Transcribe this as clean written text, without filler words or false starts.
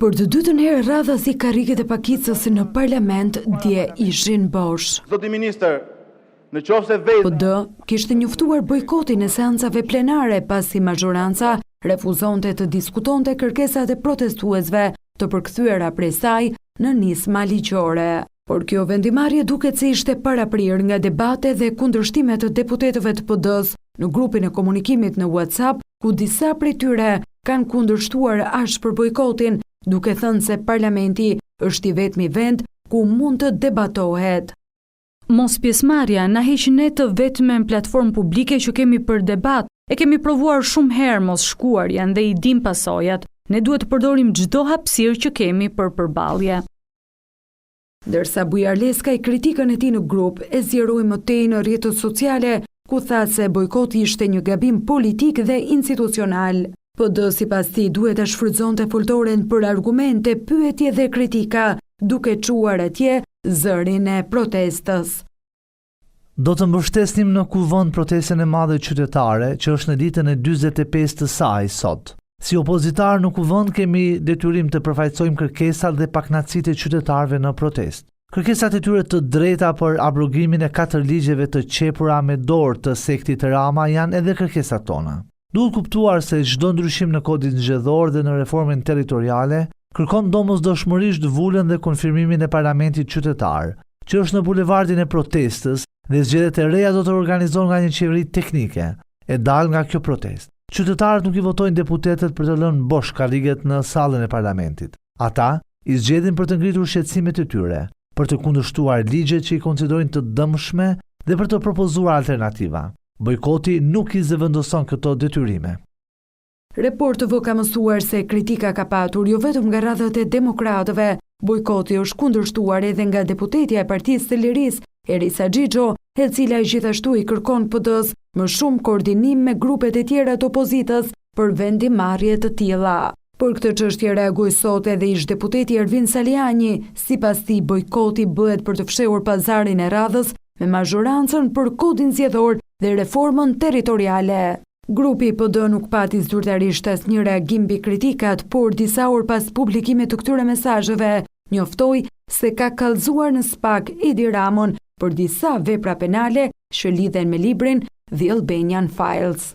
Për të dytën herë radhas i karriget e Pakicës në parlament dje ishin bosh. Zoti ministër, në qoftë se vetë PD kishte njoftuar bojkotin e seancave plenare pasi majoranca refuzonte të diskutonte kërkesat e protestuesve të përkthyera prej saj në nisma ligjore. Por kjo vendimarrje duket se ishte paraprir nga debate dhe kundërshtimet të deputetëve të PD-s në grupin e komunikimit në WhatsApp, ku disa prej tyre kanë kundërshtuar ashpër bojkotin, duke thënë se parlamenti është i vetmi vend ku mund të debatohet. Mos pjesëmarrja na heq ne të vetmen platformë publike që kemi për debat. E kemi provuar shumë herë mos shkuarjen dhe i dim pasojat. Ne duhet të përdorim çdo hapësirë që kemi për përballje. Ndërsa Bujar Leskaj kritikën e tij në grup e zgjeroi më tej në rrjetet sociale, ku tha se bojkoti ishte një gabim politik dhe institucional. PD sipas tij duhet ta shfrytëzonte foltoren për argumente, pyetje dhe kritika, duke çuar atje zërin e protestës. Do të mbështesnim në kuvend protestën e madhe qytetare që është në ditën e 45 të saj sot. Si opozitar në kuvend kemi detyrim të përfaqësojmë kërkesat dhe pakënaqësitë e qytetarëve në protestë. Kërkesat e tyre të drejta për abrogimin e 4 ligjeve të qepura me dorë të sektit Rama janë edhe kërkesat tona. Duhet kuptuar se çdo ndryshim në kodin zgjedhor dhe në reformën territoriale kërkon domosdoshmërisht vulën dhe konfirmimin e parlamentit qytetar, që është në bulevardin e protestës dhe zgjedhjet e reja do të organizohen nga një qeveri teknike, e dalë nga kjo protestë. Qytetarët nuk i votojnë deputetët për të lënë bosh karriget në sallën e parlamentit. Ata i zgjedhin për të ngritur shqetësimet e tyre, për të kundërshtuar ligjet që i konsiderojnë të dëmshme dhe për të propozuar alternativa. Bojkoti nuk i zëvendëson këto detyrime. Reportëve ka mësuar se kritika ka patur jo vetëm nga radhët e demokratëve, bojkoti është kundërshtuar edhe nga deputetja e Partisë së Lirisë, Erisa Xhixho, e cila gjithashtu i kërkon PD-s më shumë koordinim me grupet e tjera të opozitës për vendimarrje të tilla. Por këtë çështje reagoi sot edhe ish deputeti Ervin Saliani, sipas tij bojkoti bëhet për të fshehur pazarin e radhës me majorancën për kodin zgjedhor dhe reformën territoriale. Grupi PD nuk pati zyrtarisht asnjë reagim mbi kritikat, por disa orë pas publikimit të këtyre mesazheve, njoftoi se ka kallëzuar në SPAK Edi Ramon për disa vepra penale që lidhen me librin The Albanian Files.